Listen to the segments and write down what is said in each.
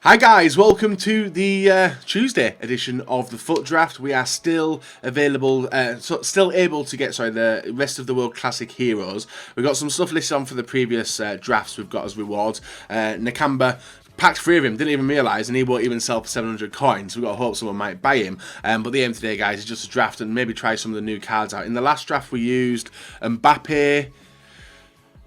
Hi guys, welcome to the Tuesday edition of the FUT Draft. We are still available, still able to get the rest of the World Classic Heroes. We've got some stuff listed on for the previous drafts we've got as rewards. Nakamba packed 3 of him, didn't even realise, and he won't even sell for 700 coins. We've got to hope someone might buy him. But the aim today, guys, is just to draft and maybe try some of the new cards out. In the last draft we used Mbappe.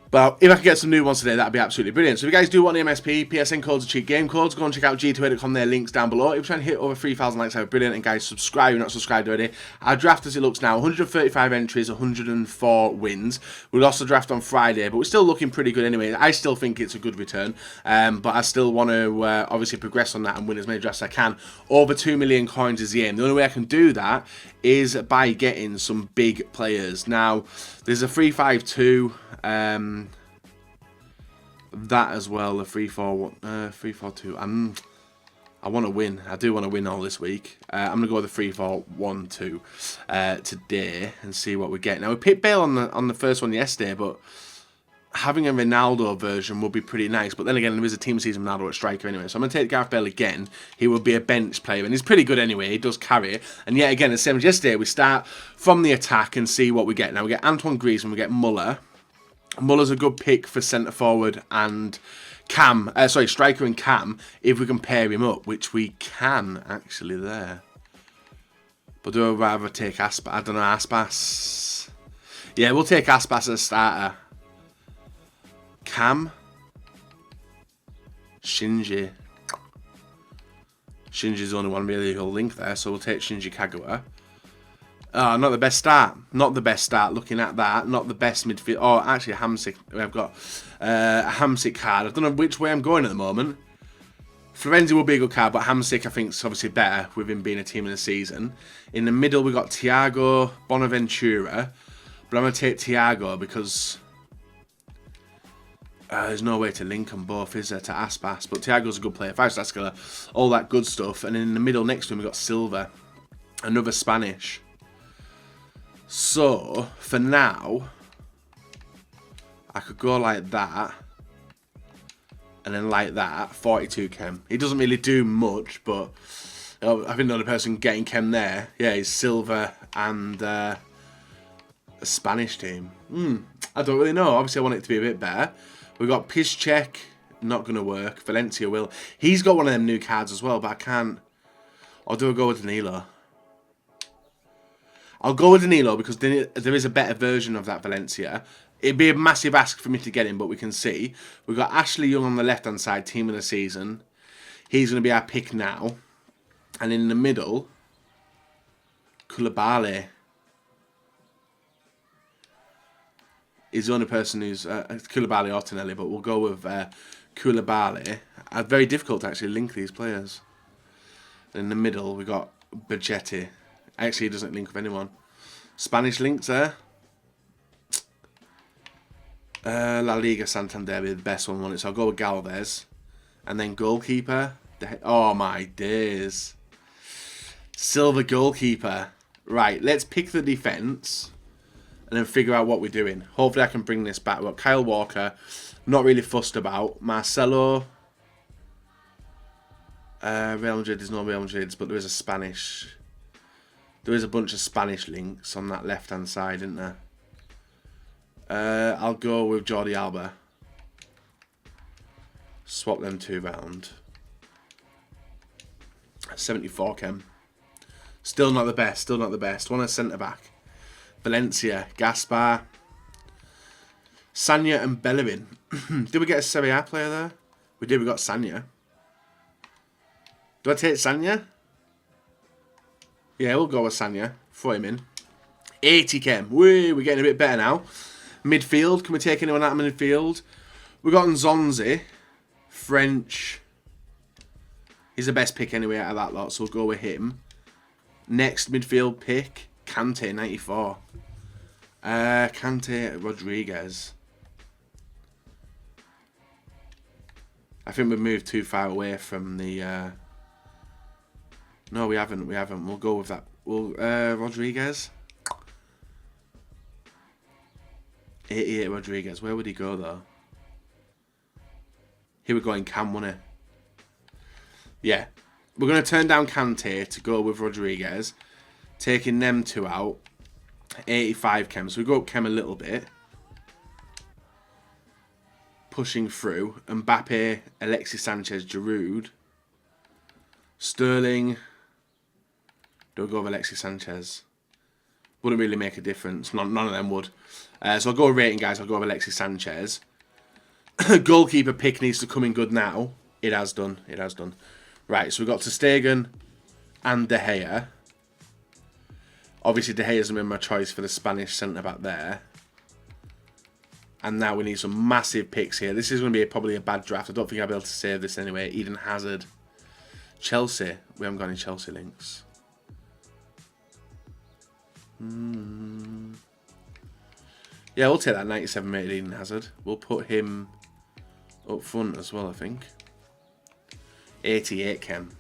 But if I could get some new ones today, that'd be absolutely brilliant. So if you guys do want the MSP, PSN codes or cheat game codes, go and check out g2a.com, their links down below. If you're trying to hit over 3,000 likes, that'd be brilliant. And guys, subscribe if you're not subscribed already. Our draft as it looks now, 135 entries, 104 wins. We'll also draft on Friday, but we're still looking pretty good anyway. I still think it's a good return, but I still want to obviously progress on that and win as many drafts as I can. Over 2 million coins is the aim. The only way I can do that is by getting some big players. Now, there's a 3-5-2. That as well, the 3-4-2. I want to win. I do want to win all this week. I'm gonna go with the 3-4-1-2 today and see what we get. Now we picked Bale on the first one yesterday, but having a Ronaldo version would be pretty nice. But then again, there is a team season Ronaldo at striker anyway, so I'm gonna take Gareth Bale again. He will be a bench player, and he's pretty good anyway. He does carry it. And yet again, the same as yesterday, we start from the attack and see what we get. Now we get Antoine Griezmann, we get Muller. Muller's a good pick for centre forward and Cam. Striker and Cam. If we can pair him up, which we can actually there. But do I rather take Aspas? I don't know, Aspas. Yeah, we'll take Aspas as a starter. Cam. Shinji. Shinji's the only one really who'll link there, so we'll take Shinji Kagawa. Oh, not the best start. Not the best start looking at that. Not the best midfield. Oh, actually, a Hamsik. I've got a Hamsik card. I don't know which way I'm going at the moment. Florenzi will be a good card, but Hamsik I think is obviously better with him being a team in the season. In the middle, we've got Thiago Bonaventura. But I'm going to take Thiago because there's no way to link them both, is there, to Aspas. But Thiago's a good player. 5-star skiller. All that good stuff. And in the middle next to him, we've got Silva. Another Spanish. So, for now, I could go like that, and then like that, 42 chem. He doesn't really do much, but I think the only person getting chem there, yeah, is Silva and a Spanish team. I don't really know. Obviously, I want it to be a bit better. We've got Piszczek, not going to work. Valencia will. He's got one of them new cards as well, but I can't. Or do I go with Danilo? I'll go with Danilo because there is a better version of that Valencia. It'd be a massive ask for me to get him, but we can see. We've got Ashley Young on the left-hand side, team of the season. He's going to be our pick now. And in the middle, Koulibaly is the only person who's... Koulibaly or Tonelli, but we'll go with Koulibaly. Very difficult to actually link these players. In the middle, we've got Bajetti. Actually, he doesn't link with anyone. Spanish links there. La Liga Santander be the best one, won't it? So I'll go with Galvez. And then goalkeeper. Oh my days. Silver goalkeeper. Right, let's pick the defence. And then figure out what we're doing. Hopefully I can bring this back. We've got Kyle Walker. Not really fussed about. Marcelo. Real Madrid, there's no Real Madrids, but there is a Spanish... There is a bunch of Spanish links on that left-hand side, isn't there? I'll go with Jordi Alba. Swap them 2 round. 74 chem. Still not the best, still not the best. One a centre-back. Valencia, Gaspar. Sanya and Bellerin. Did we get a Serie A player there? We did, we got Sanya. Do I take Sanya? Yeah, we'll go with Sanya. Throw him in. 80 chem. We're getting a bit better now. Midfield. Can we take anyone out of midfield? We've got Nzonzi. French. He's the best pick anyway out of that lot, so we'll go with him. Next midfield pick. Kante, 94. Kante Rodriguez. I think we've moved too far away from the... No, we haven't. We'll go with that. We'll Rodriguez. 88 Rodriguez. Where would he go though? He would go in Cam, wouldn't he? Yeah. We're going to turn down Kante to go with Rodriguez. Taking them two out. 85 chem. So we go up chem a little bit. Pushing through. Mbappe, Alexis Sanchez, Giroud. Sterling. Don't go with Alexis Sanchez. Wouldn't really make a difference. None of them would. So I'll go with rating, guys. I'll go with Alexis Sanchez. Goalkeeper pick needs to come in good now. It has done. It has done. Right, so we've got ter Stegen and De Gea. Obviously, De Gea hasn't been my choice for the Spanish centre-back there. And now we need some massive picks here. This is going to be probably a bad draft. I don't think I'll be able to save this anyway. Eden Hazard. Chelsea. We haven't got any Chelsea links. Yeah, we'll take that 97 rated Eden Hazard. We'll put him up front as well, I think. 88 chem.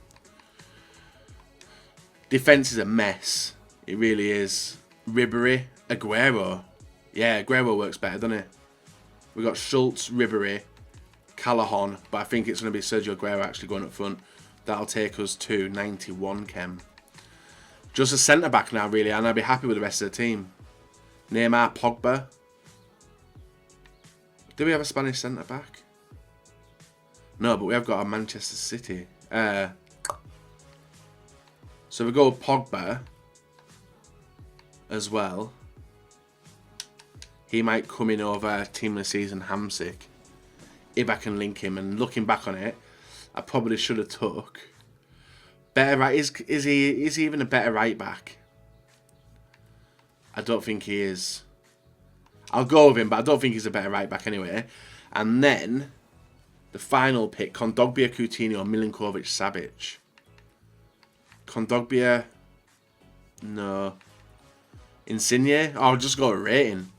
Defence is a mess. It really is. Ribery, Aguero. Yeah, Aguero works better, doesn't it? We've got Schultz, Ribery, Callahan, but I think it's going to be Sergio Aguero actually going up front. That'll take us to 91 chem. Just a centre-back now, really, and I'll be happy with the rest of the team. Neymar, Pogba. Do we have a Spanish centre-back? No, but we have got a Manchester City. So we go with Pogba as well. He might come in over Team of the Season Hamsik if I can link him. And looking back on it, I probably should have took better right. Is he even a better right back? I don't think he is. I'll go with him, but I don't think he's a better right back anyway. And then the final pick: Kondogbia, Coutinho, Milinkovic, Savic. Kondogbia, no. Insigne. Oh, I'll just go with rating.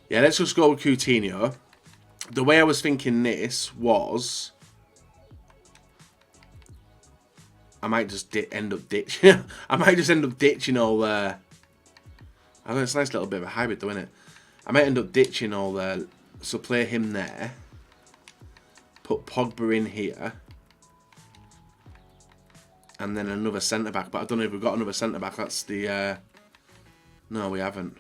Yeah, let's just go with Coutinho. The way I was thinking this was, I might just end up ditching. I might just end up ditching all the. I know it's a nice little bit of a hybrid, though, isn't it? I might end up ditching all the. So play him there. Put Pogba in here. And then another centre back, but I don't know if we've got another centre back. That's the. No, we haven't.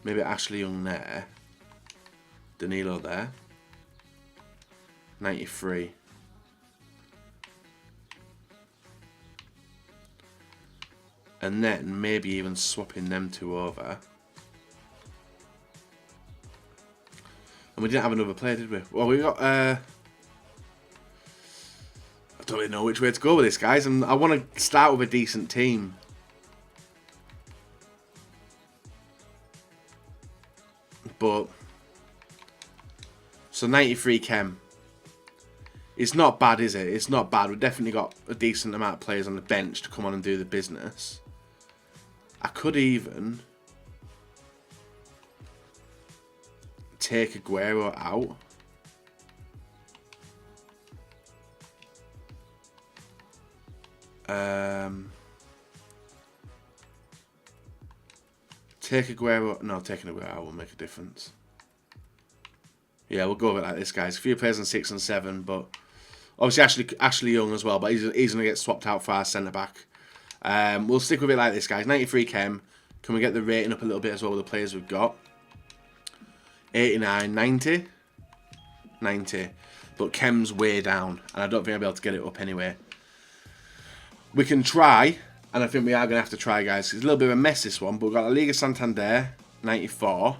Maybe Ashley Young there. Danilo there. 93. And then maybe even swapping them two over. And we didn't have another player, did we? Well, we got. I don't really know which way to go with this, guys. And I want to start with a decent team. But so 93 chem. It's not bad, is it? It's not bad. We've definitely got a decent amount of players on the bench to come on and do the business. I could even take Aguero out. Take Aguero. No, taking Aguero out will make a difference. Yeah, we'll go with it like this, guys. A few players on 6 and 7, but obviously Ashley Young as well, but he's going to get swapped out for our centre-back. We'll stick with it like this, guys. 93 chem. Can we get the rating up a little bit as well with the players we've got? 89, 90. 90. But chem's way down, and I don't think I'll be able to get it up anyway. We can try, and I think we are going to have to try, guys. It's a little bit of a mess, this one, but we've got La Liga Santander, 94.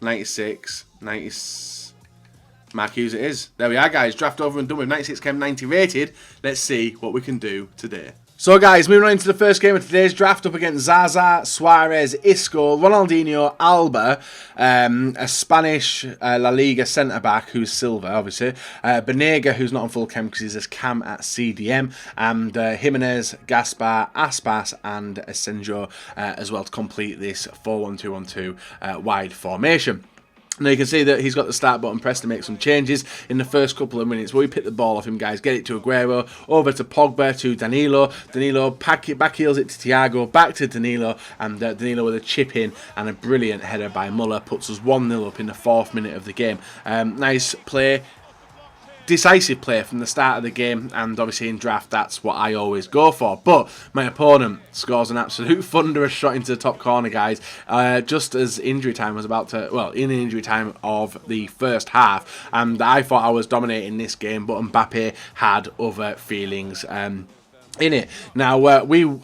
96, 90. Mark Hughes it is. There we are, guys. Draft over and done with 96 chem, 90 rated. Let's see what we can do today. So, guys, moving on into the first game of today's draft, up against Zaza, Suarez, Isco, Ronaldinho, Alba, a Spanish La Liga centre-back who's silver, obviously, Banega, who's not on full chem because he's a cam at CDM, and Jimenez, Gaspar, Aspas, and Asenjo as well to complete this 4-1-2-1-2 wide formation. Now you can see that he's got the start button pressed to make some changes in the first couple of minutes. We pick the ball off him, guys. Get it to Aguero, over to Pogba, to Danilo. Danilo back heels it to Thiago, back to Danilo, and Danilo with a chip in and a brilliant header by Muller puts us 1-0 up in the 4th minute of the game. Nice play. Decisive play from the start of the game, and obviously in draft that's what I always go for. But my opponent scores an absolute thunderous shot into the top corner, guys, just as injury time was about to, well, in the injury time of the first half, and I thought I was dominating this game, but Mbappe had other feelings in it. Now,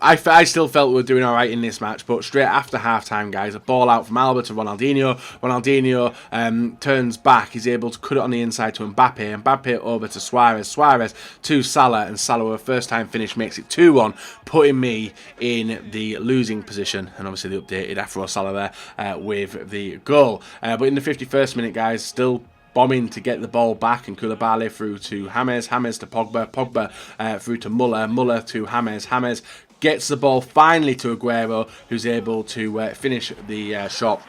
I still felt we were doing all right in this match, but straight after half-time, guys, a ball out from Alba to Ronaldinho. Ronaldinho turns back. He's able to cut it on the inside to Mbappe. Mbappe over to Suarez. Suarez to Salah, and Salah with a first-time finish makes it 2-1, putting me in the losing position. And obviously the updated Afro Salah there with the goal. But in the 51st minute, guys, still bombing to get the ball back, and Koulibaly through to James to Pogba through to Muller to James gets the ball finally to Aguero, who's able to finish the shot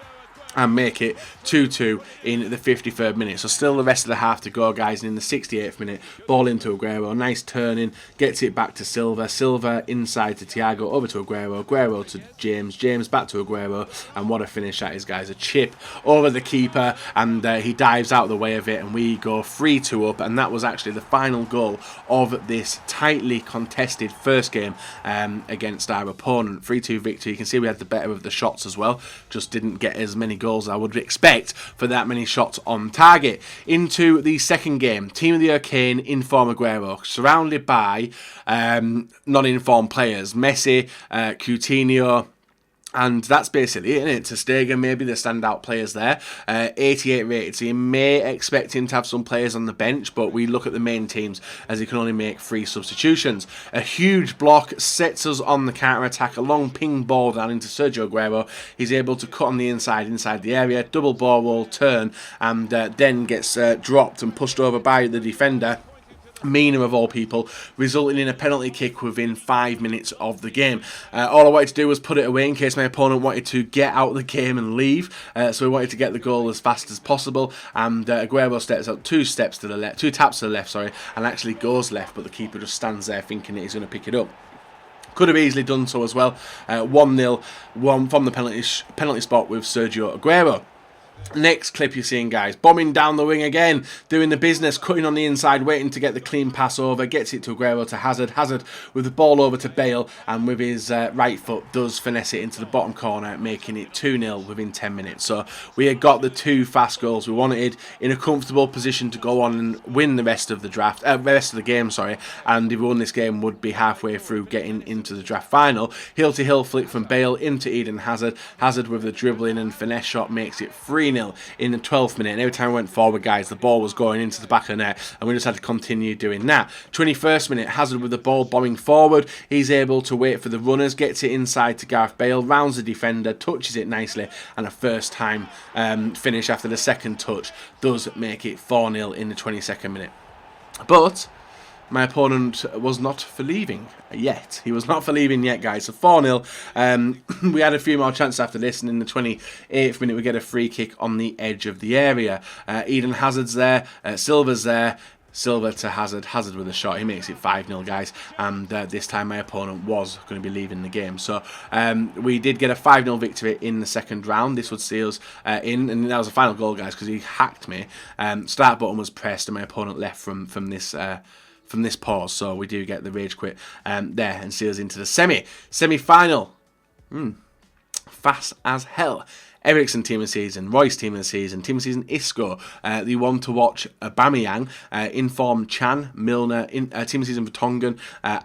and make it 2-2 in the 53rd minute. So still the rest of the half to go, guys. And in the 68th minute, ball into Aguero, nice turning, gets it back to Silva. Silva inside to Thiago, over to Aguero. Aguero to James. James back to Aguero, and what a finish that is, guys. A chip over the keeper, and he dives out of the way of it, and we go 3-2 up. And that was actually the final goal of this tightly contested first game against our opponent. 3-2 victory. You can see we had the better of the shots as well, just didn't get as many goals I would expect for that many shots on target. Into the second game, team of the year Kane, inform Aguero, surrounded by non-informed players, Messi, Coutinho, and that's basically it, isn't it? Ter Stegen, maybe the standout players there. 88 rated, so you may expect him to have some players on the bench, but we look at the main teams as he can only make 3 substitutions. A huge block sets us on the counter-attack. A long ping ball down into Sergio Aguero. He's able to cut on the inside the area. Double ball will turn, and then gets dropped and pushed over by the defender. Mina of all people, resulting in a penalty kick within 5 minutes of the game. All I wanted to do was put it away in case my opponent wanted to get out of the game and leave, so we wanted to get the goal as fast as possible, and Aguero steps up 2 taps to the left, sorry, and actually goes left, but the keeper just stands there thinking that he's going to pick it up. Could have easily done so as well. 1-0 from the penalty spot with Sergio Aguero. Next clip you're seeing, guys, bombing down the wing again, doing the business, cutting on the inside, waiting to get the clean pass over, gets it to Aguero to Hazard with the ball over to Bale, and with his right foot does finesse it into the bottom corner, making it 2-0 within 10 minutes. So we had got the 2 fast goals we wanted, in a comfortable position to go on and win the rest of the game, and if we won this game would be halfway through getting into the draft final. Heel to heel flick from Bale into Eden Hazard. Hazard with the dribbling and finesse shot makes it 3-0 in the 12th minute, and every time we went forward, guys, the ball was going into the back of the net, and we just had to continue doing that. 21st minute, Hazard with the ball bombing forward. He's able to wait for the runners, gets it inside to Gareth Bale, rounds the defender, touches it nicely, and a first time finish after the second touch does make it 4-0 in the 22nd minute. But my opponent was not for leaving yet. He was not for leaving yet, guys. So 4-0. We had a few more chances after this, and in the 28th minute, we get a free kick on the edge of the area. Eden Hazard's there. Silva's there. Silva to Hazard. Hazard with a shot. He makes it 5-0, guys. And this time, my opponent was going to be leaving the game. So we did get a 5-0 victory in the second round. This would see us in, and that was the final goal, guys, because he hacked me. Start button was pressed, and my opponent left from this pause, so we do get the rage quit there and see us into the semi-final. Fast as hell. Ericsson team of the season, Royce team of the season, team of the season Isco, the one to watch Aubameyang, inform Chan, Milner, team of the season Vertonghen,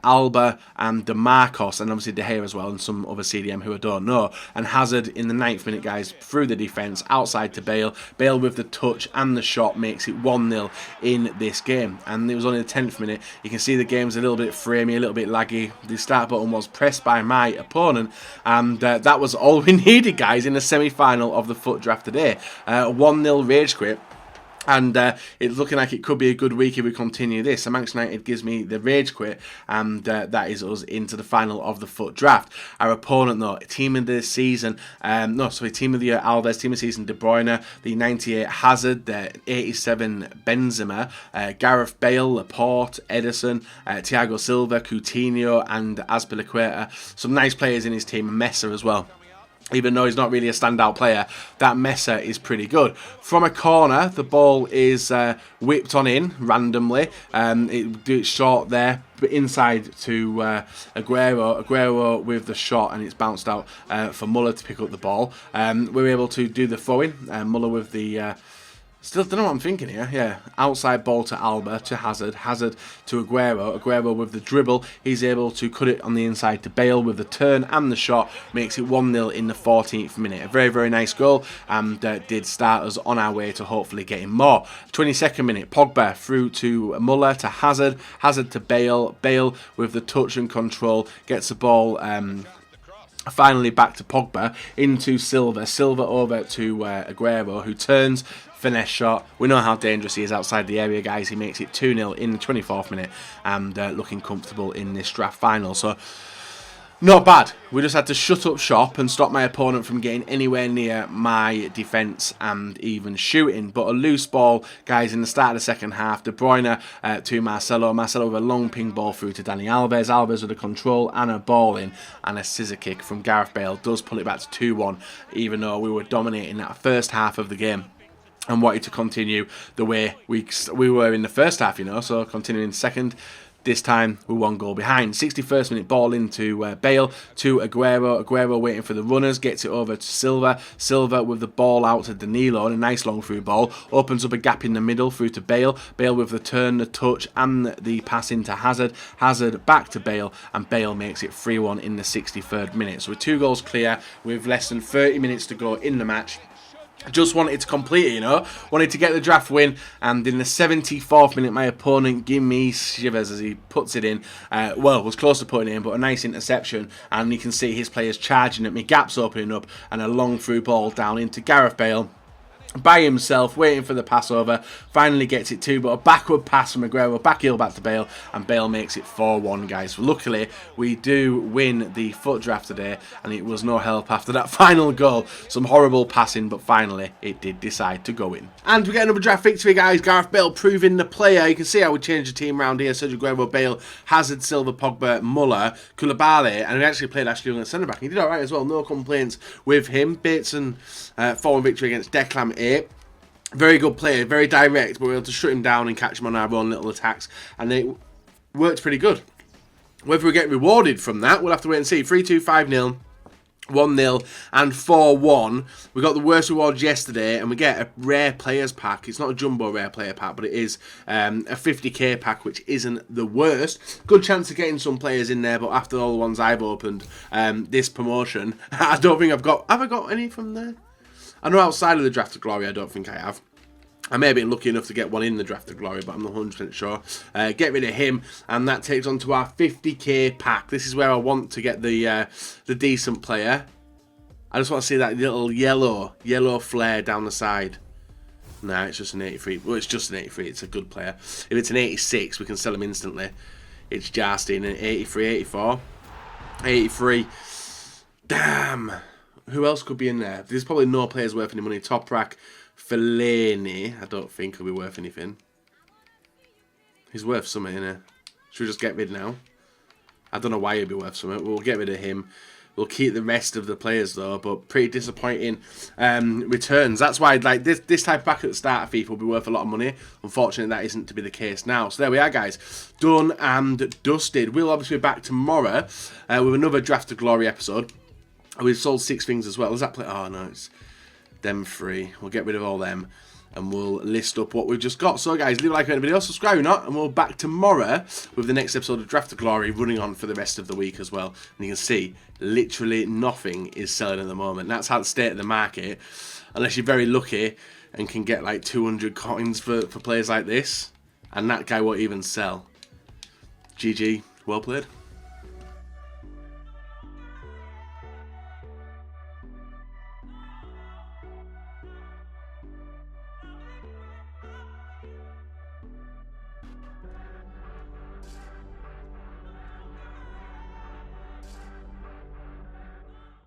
Alba and DeMarcos, and obviously De Gea as well, and some other CDM who I don't know. And Hazard in the 9th minute, guys, through the defence, outside to Bale. Bale with the touch and the shot makes it 1-0 in this game. And it was only the 10th minute. You can see the game's a little bit framey, a little bit laggy. The start button was pressed by my opponent, and that was all we needed, guys, in the semi-final of the FUT draft today. 1-0 rage quit. And it's looking like it could be a good week if we continue this. So Manchester United gives me the rage quit, and that is us into the final of the FUT draft. Our opponent, though, team of the season, team of the year Alves, team of the season De Bruyne, the 98 Hazard, the 87 Benzema, Gareth Bale, Laporte, Ederson, Thiago Silva, Coutinho, and Azpilicueta. Some nice players in his team, Messer as well. Even though he's not really a standout player, that Messer is pretty good. From a corner, the ball is whipped on in randomly. It's short there, but inside to Aguero. Aguero with the shot, and it's bounced out for Muller to pick up the ball. We're able to do the throw-in. Muller with the... Still don't know what I'm thinking here. Yeah, outside ball to Alba, to Hazard. Hazard to Aguero. Aguero with the dribble. He's able to cut it on the inside to Bale with the turn and the shot. Makes it 1-0 in the 14th minute. A very, very nice goal, and did start us on our way to hopefully getting more. 22nd minute, Pogba through to Muller to Hazard. Hazard to Bale. Bale with the touch and control. Gets the ball... finally back to Pogba, into Silva. Silva over to Aguero, who turns, finesse shot. We know how dangerous he is outside the area, guys. He makes it 2-0 in the 24th minute, and looking comfortable in this draft final. So, not bad. We just had to shut up shop and stop my opponent from getting anywhere near my defence and even shooting. But a loose ball, guys, in the start of the second half. De Bruyne to Marcelo. Marcelo with a long ping ball through to Dani Alves. Alves with a control and a ball in. And a scissor kick from Gareth Bale does pull it back to 2-1, even though we were dominating that first half of the game and wanted to continue the way we were in the first half, you know. So continuing second. This time we're 1 goal behind. 61st minute, ball into Bale to Aguero. Aguero waiting for the runners, gets it over to Silva. Silva with the ball out to Danilo, and a nice long through ball. Opens up a gap in the middle through to Bale. Bale with the turn, the touch, and the pass into Hazard. Hazard back to Bale, and Bale makes it 3-1 in the 63rd minute. So we're 2 goals clear with less than 30 minutes to go in the match. Just wanted to complete it, you know. Wanted to get the draft win, and in the 74th minute, my opponent gave me shivers as he puts it in. Was close to putting it in, but a nice interception, and you can see his players charging at me, gaps opening up, and a long through ball down into Gareth Bale. By himself, waiting for the pass over, finally gets it too, but a backward pass from Aguero, back heel back to Bale, and Bale makes it 4-1, guys. Luckily, we do win the FUT draft today, and it was no help after that final goal. Some horrible passing, but finally, it did decide to go in. And we get another draft victory, guys. Gareth Bale proving the player. You can see how we changed the team around here. Sergio Aguero, Bale, Hazard, Silva, Pogba, Muller, Koulibaly, and we actually played Ashley Young at centre-back. He did alright as well, no complaints with him. Bates and 4-1 victory against Declan. Very good player, very direct, but we were able to shut him down and catch him on our own little attacks, and it worked pretty good. Whether we get rewarded from that, we'll have to wait and see. 3-2, 5-0, 1-0, and 4-1. We got the worst rewards yesterday, and we get a rare players pack. It's not a jumbo rare player pack, but it is a 50k pack, which isn't the worst. Good chance of getting some players in there, but after all the ones I've opened this promotion, I don't think Have I got any from there? I know outside of the Draft of Glory, I don't think I have. I may have been lucky enough to get one in the Draft of Glory, but I'm not 100% sure. Get rid of him, and that takes on to our 50k pack. This is where I want to get the decent player. I just want to see that little yellow flare down the side. Nah, it's just an 83. Well, it's just an 83. It's a good player. If it's an 86, we can sell him instantly. It's Justin, an 83, 84. 83. Damn. Who else could be in there? There's probably no players worth any money. Toprak, Fellaini. I don't think he'll be worth anything. He's worth something, innit? Should we just get rid now? I don't know why he'd be worth something. We'll get rid of him. We'll keep the rest of the players though, but pretty disappointing returns. That's why like this type of pack at the start of FIFA will be worth a lot of money. Unfortunately, that isn't to be the case now. So there we are, guys. Done and dusted. We'll obviously be back tomorrow with another Draft of Glory episode. We've sold 6 things as well. Is that play? Oh no, it's them 3. We'll get rid of all them, and we'll list up what we've just got. So guys, leave a like on the video, subscribe or not, and we'll be back tomorrow with the next episode of Draft of Glory running on for the rest of the week as well. And you can see, literally nothing is selling at the moment. That's how the state of the market, unless you're very lucky and can get like 200 coins for players like this. And that guy won't even sell. GG, well played.